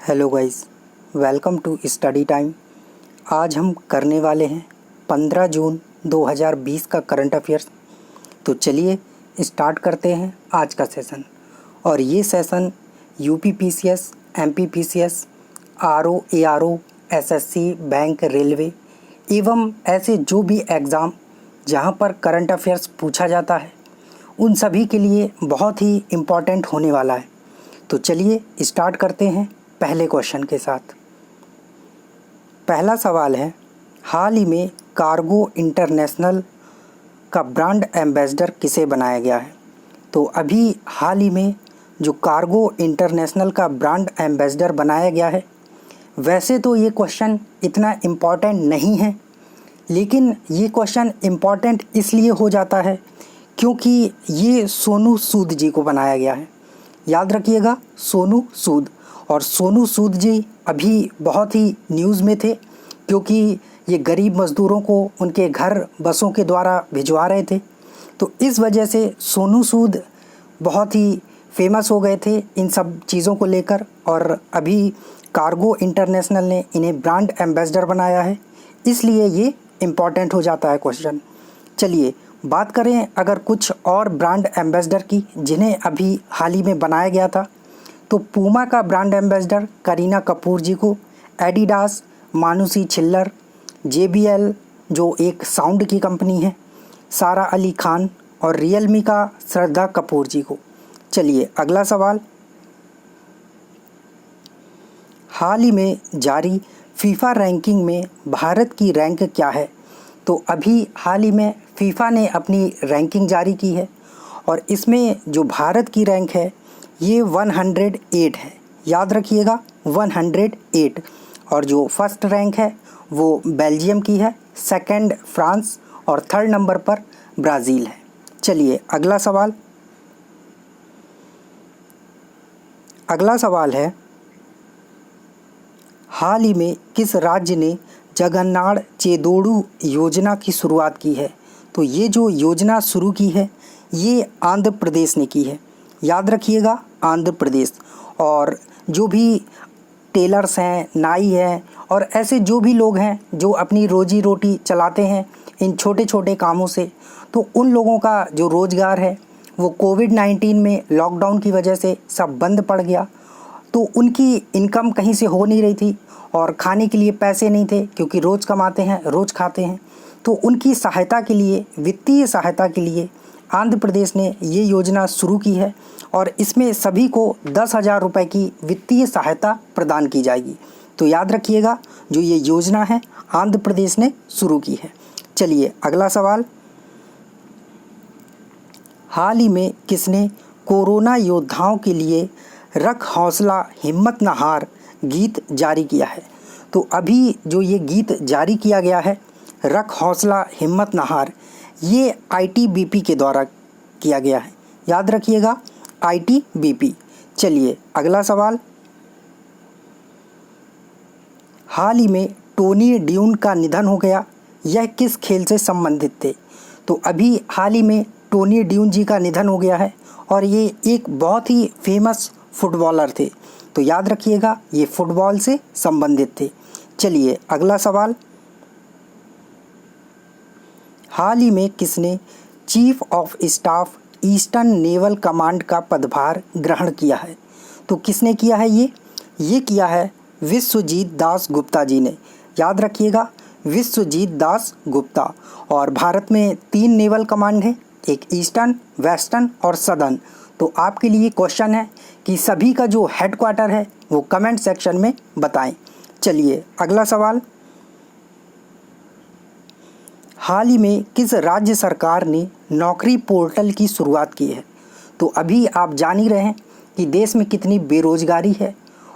Hello guys, welcome to study time. आज हम करने वाले हैं 15 जून 2020 का करंट अफेयर्स। तो चलिए स्टार्ट करते हैं आज का सेशन। और ये session UPPCS, MPPCS, RO, ARO, SSC, bank, railway एवं ऐसे जो भी एग्ज़ाम जहां पर करंट अफेयर्स पूछा जाता है उन सभी के लिए बहुत ही इम्पॉर्टेंट होने वाला है। तो चलिए स्टार्ट करते हैं पहले क्वेश्चन के साथ। पहला सवाल है, हाल ही में कार्गो इंटरनेशनल का ब्रांड एम्बेसडर किसे बनाया गया है? तो अभी हाल ही में जो कार्गो इंटरनेशनल का ब्रांड एम्बेसडर बनाया गया है, वैसे तो ये क्वेश्चन इतना इम्पॉर्टेंट नहीं है, लेकिन ये क्वेश्चन इम्पॉर्टेंट इसलिए हो जाता है क्योंकि ये सोनू सूद जी को बनाया गया है। याद रखिएगा, सोनू सूद। और सोनू सूद जी अभी बहुत ही न्यूज़ में थे क्योंकि ये गरीब मज़दूरों को उनके घर बसों के द्वारा भिजवा रहे थे। तो इस वजह से सोनू सूद बहुत ही फेमस हो गए थे इन सब चीज़ों को लेकर, और अभी कार्गो इंटरनेशनल ने इन्हें ब्रांड एम्बेसडर बनाया है, इसलिए ये इम्पॉर्टेंट हो जाता है क्वेश्चन। चलिए बात करें अगर कुछ और ब्रांड एम्बेसडर की जिन्हें अभी हाल ही में बनाया गया था, तो पूमा का ब्रांड एम्बेसडर करीना कपूर जी को, एडिडास मानुषी छिल्लर, JBL जो एक साउंड की कंपनी है सारा अली खान, और रियलमी का श्रद्धा कपूर जी को। चलिए अगला सवाल, हाल ही में जारी फीफा रैंकिंग में भारत की रैंक क्या है? तो अभी हाल ही में फीफा ने अपनी रैंकिंग जारी की है और इसमें जो भारत की रैंक है ये 108 है। याद रखिएगा 108। और जो फर्स्ट रैंक है वो बेल्जियम की है, सेकंड फ्रांस और थर्ड नंबर पर ब्राज़ील है। चलिए अगला सवाल है, हाल ही में किस राज्य ने जगन्नाथ चेदोडू योजना की शुरुआत की है? तो ये जो योजना शुरू की है ये आंध्र प्रदेश ने की है। याद रखिएगा आंध्र प्रदेश। और जो भी टेलर्स हैं, नाई हैं और ऐसे जो भी लोग हैं जो अपनी रोजी रोटी चलाते हैं इन छोटे छोटे कामों से, तो उन लोगों का जो रोज़गार है वो कोविड-19 में लॉकडाउन की वजह से सब बंद पड़ गया। तो उनकी इनकम कहीं से हो नहीं रही थी और खाने के लिए पैसे नहीं थे क्योंकि रोज़ कमाते हैं रोज़ खाते हैं। तो उनकी सहायता के लिए, वित्तीय सहायता के लिए आंध्र प्रदेश ने ये योजना शुरू की है और इसमें सभी को 10,000 रुपये की वित्तीय सहायता प्रदान की जाएगी। तो याद रखिएगा जो ये योजना है आंध्र प्रदेश ने शुरू की है। चलिए अगला सवाल, हाल ही में किसने कोरोना योद्धाओं के लिए रख हौसला हिम्मत न हार गीत जारी किया है? तो अभी जो ये गीत जारी किया गया है, रख हौसला हिम्मत न हार, ये ITBP के द्वारा किया गया है। याद रखिएगा ITBP। चलिए अगला सवाल, हाल ही में टोनी ड्यून का निधन हो गया, यह किस खेल से संबंधित थे? तो अभी हाल ही में टोनी ड्यून जी का निधन हो गया है और ये एक बहुत ही फेमस फुटबॉलर थे। तो याद रखिएगा ये फुटबॉल से संबंधित थे। चलिए अगला सवाल, हाल ही में किसने chief of staff eastern naval command का पदभार ग्रहण किया है? तो किसने किया है ये किया है विश्वजीत दास गुप्ता जी ने। याद रखिएगा विश्वजीत दास गुप्ता। और भारत में 3 नेवल कमांड है, एक ईस्टर्न, वेस्टर्न और सदर्न। तो आपके लिए क्वेश्चन है कि सभी का जो हेडक्वार्टर है वो कमेंट सेक्शन में बताएं। चलिए अगला सवाल, हाल ही में किस राज्य सरकार ने नौकरी पोर्टल की शुरुआत की है? तो अभी आप जान ही रहे हैं कि देश में कितनी बेरोज़गारी है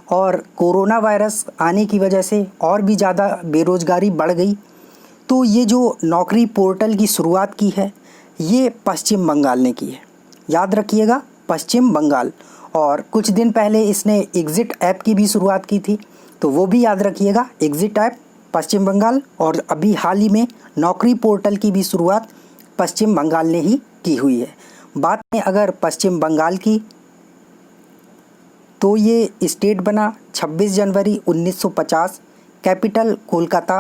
और कोरोना वायरस आने की वजह से और भी ज़्यादा बेरोज़गारी बढ़ गई। तो ये जो नौकरी पोर्टल की शुरुआत की है ये पश्चिम बंगाल ने की है। याद रखिएगा पश्चिम बंगाल। और कुछ दिन पहले इसने एग्ज़िट ऐप की भी शुरुआत की थी, तो वो भी याद रखिएगा, एग्ज़िट ऐप पश्चिम बंगाल। और अभी हाल ही में नौकरी पोर्टल की भी शुरुआत पश्चिम बंगाल ने ही की हुई है। बात में अगर पश्चिम बंगाल की, तो ये स्टेट बना 26 जनवरी 1950। Capital Kolkata.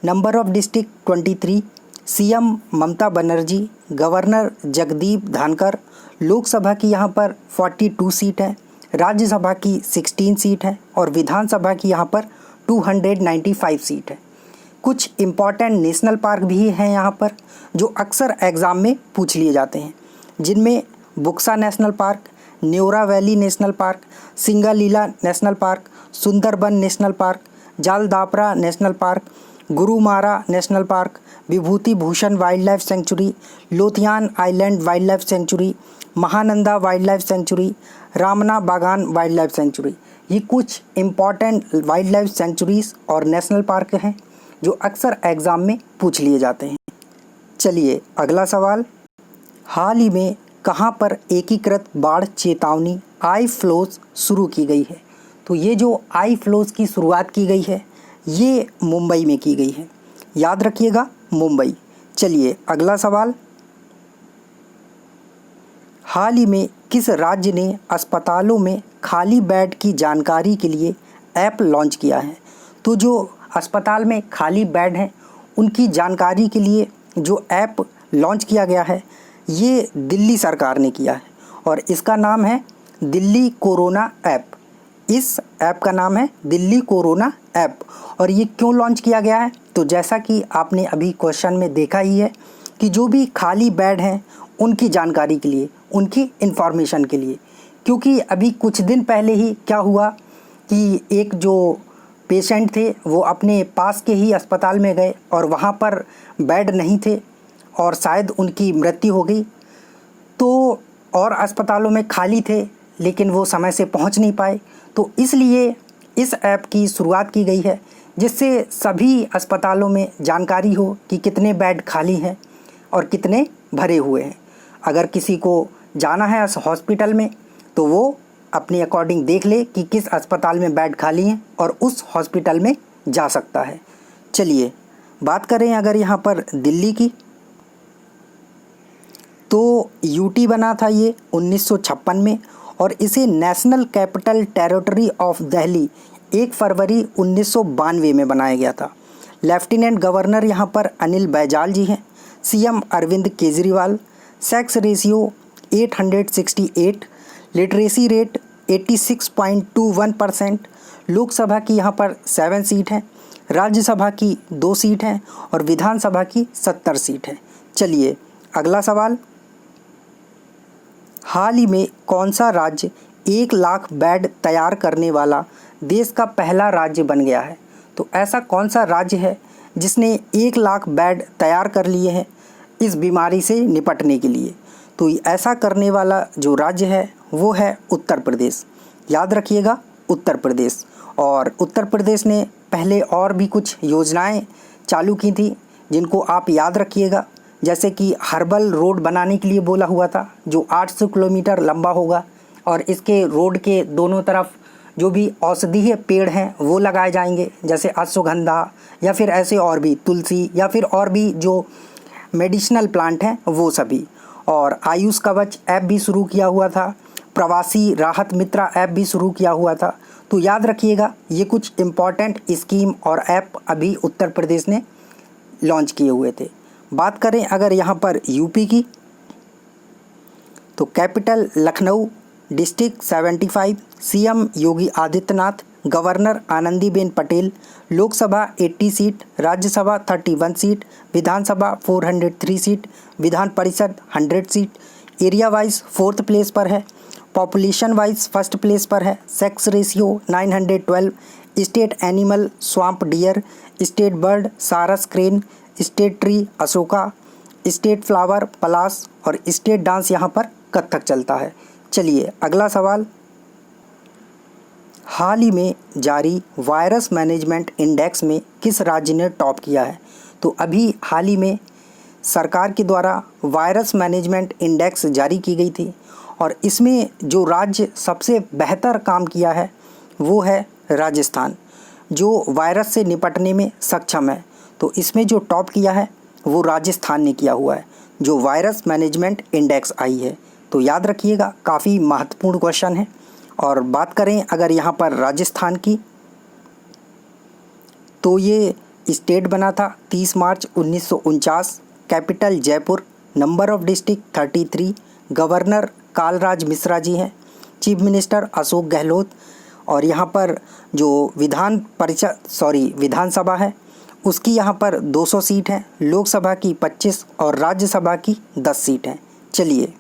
Number of district 23। CM Mamata Banerjee. Governor Jagdeep Dhankhar. Lok Sabha की यहाँ पर 42 सीट है, राज्यसभा की 16 सीट है और विधानसभा की यहाँ पर 295 सीट है। कुछ इम्पॉर्टेंट नेशनल पार्क भी हैं यहाँ पर जो अक्सर एग्ज़ाम में पूछ लिए जाते हैं, जिनमें Buxa national park, Neora valley national park, Singalila national park, Sundarban national park, Jaldapara national park, Gorumara national park, Bibhuti Bhushan wildlife sanctuary, Lothian island wildlife sanctuary, Mahananda wildlife sanctuary, Ramna Bagan wildlife sanctuary. ये कुछ इम्पॉर्टेंट वाइल्ड लाइफ सेंचुरीज़ और national park हैं जो अक्सर exam में पूछ लिए जाते हैं। चलिए अगला सवाल, हाल ही में कहाँ पर एकीकृत बाढ़ चेतावनी आई फ्लोज शुरू की गई है? तो ये जो आई फ्लोज की शुरुआत की गई है ये मुंबई में की गई है, याद रखिएगा मुंबई। चलिए अगला सवाल, हाल ही में किस राज्य ने अस्पतालों में खाली बेड की जानकारी के लिए ऐप लॉन्च किया है? तो जो अस्पताल में खाली बेड हैं उनकी जानकारी के लिए जो ऐप लॉन्च किया गया है ये दिल्ली सरकार ने किया है और इसका नाम है दिल्ली कोरोना ऐप। इस ऐप का नाम है दिल्ली कोरोना ऐप। और ये क्यों लॉन्च किया गया है? तो जैसा कि आपने अभी क्वेश्चन में देखा ही है कि जो भी खाली बेड हैं उनकी जानकारी के लिए, उनकी इन्फॉर्मेशन के लिए, क्योंकि अभी कुछ दिन पहले ही क्या हुआ कि एक जो पेशेंट थे वो अपने पास के ही अस्पताल में गए और वहाँ पर बेड नहीं थे और शायद उनकी मृत्यु हो गई। तो और अस्पतालों में खाली थे लेकिन वो समय से पहुँच नहीं पाए, तो इसलिए इस ऐप की शुरुआत की गई है जिससे सभी अस्पतालों में जानकारी हो कि कितने बेड खाली हैं और कितने भरे हुए हैं। अगर किसी को जाना है हॉस्पिटल में तो वो अपने अकॉर्डिंग देख ले कि किस अस्पताल में बेड खाली हैं और उस हॉस्पिटल में जा सकता है। चलिए बात करें अगर यहाँ पर दिल्ली की, तो यूटी बना था ये 1956 में और इसे national capital territory of Delhi 1 फरवरी 1992 में बनाया गया था। लेफ्टिनेंट गवर्नर यहाँ पर अनिल बैजल जी हैं, CM Arvind Kejriwal. Sex ratio 868, literacy rate 86.21%। Lok Sabha की यहाँ पर 7 सीट हैं, राज्यसभा की 2 सीट हैं और विधानसभा की 70 सीट हैं। चलिए अगला सवाल, हाल ही में कौन सा राज्य 1 लाख बेड तैयार करने वाला देश का पहला राज्य बन गया है? तो ऐसा कौन सा राज्य है जिसने 1 लाख बेड तैयार कर लिए हैं इस बीमारी से निपटने के लिए? तो ऐसा करने वाला जो राज्य है वो है उत्तर प्रदेश। याद रखिएगा उत्तर प्रदेश। और उत्तर प्रदेश ने पहले और भी कुछ योजनाएं चालू की थी जिनको आप याद रखिएगा, जैसे कि हर्बल रोड बनाने के लिए बोला हुआ था जो 800 किलोमीटर लंबा होगा और इसके रोड के दोनों तरफ जो भी औषधीय पेड़ हैं वो लगाए जाएंगे, जैसे अश्वगंधा या फिर ऐसे और भी तुलसी या फिर और भी जो मेडिसिनल प्लांट हैं वो सभी। और आयुष कवच ऐप भी शुरू किया हुआ था, प्रवासी राहत मित्रा ऐप भी शुरू किया हुआ था। तो याद रखिएगा ये कुछ इम्पॉर्टेंट स्कीम और ऐप अभी उत्तर प्रदेश ने लॉन्च किए हुए थे। बात करें अगर यहाँ पर यूपी की, तो capital Lucknow, district 75, CM Yogi Adityanath, governor Anandiben Patel. Lok Sabha 80 seat, Rajya Sabha 31 seat, Vidhan Sabha 403 seat, Vidhan Parishad 100 seat. Area wise 4th place पर है, पॉपुलेशन वाइज 1st प्लेस पर है। Sex ratio 912, state animal swamp deer, state bird sarus crane, state tree Ashoka, state flower Palash और स्टेट डांस यहाँ पर कथक चलता है। चलिए अगला सवाल, हाल ही में जारी वायरस मैनेजमेंट इंडेक्स में किस राज्य ने टॉप किया है? तो अभी हाल ही में सरकार के द्वारा वायरस मैनेजमेंट इंडेक्स जारी की गई थी और इसमें जो राज्य सबसे बेहतर काम किया है वो है राजस्थान, जो वायरस से निपटने में सक्षम है। तो इसमें जो टॉप किया है वो राजस्थान ने किया हुआ है, जो वायरस मैनेजमेंट इंडेक्स आई है। तो याद रखिएगा काफ़ी महत्वपूर्ण क्वेश्चन है। और बात करें अगर यहाँ पर राजस्थान की, तो ये स्टेट बना था 30 मार्च 1949, capital Jaipur, number of district 33, governor Kalraj Mishra ji हैं, चीफ मिनिस्टर अशोक गहलोत। और यहाँ पर जो विधानसभा है उसकी यहाँ पर 200 सीट हैं, लोकसभा की 25 और राज्यसभा की 10 सीट हैं। चलिए,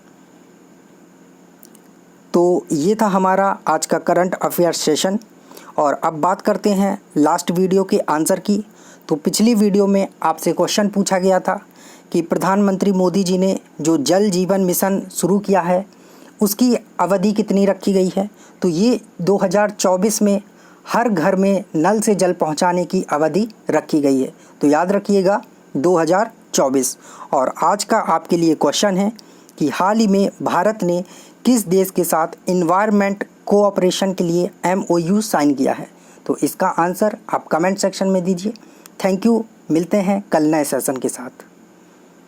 तो ये था हमारा आज का करंट अफेयर सेशन। और अब बात करते हैं लास्ट वीडियो के आंसर की। तो पिछली वीडियो में आपसे क्वेश्चन पूछा गया था कि प्रधानमंत्री मोदी जी ने जो जल जीवन मिशन शुरू किया है उसकी अवधि कितनी रखी गई है। तो ये 2024 में हर घर में नल से जल पहुंचाने की अवधि रखी गई है। तो याद रखिएगा 2024। और आज का आपके लिए क्वेश्चन है कि हाल ही में भारत ने किस देश के साथ एनवायरनमेंट कोऑपरेशन के लिए MOU साइन किया है। तो इसका आंसर आप कमेंट सेक्शन में दीजिए। थैंक यू, मिलते हैं कल नए सेशन के साथ।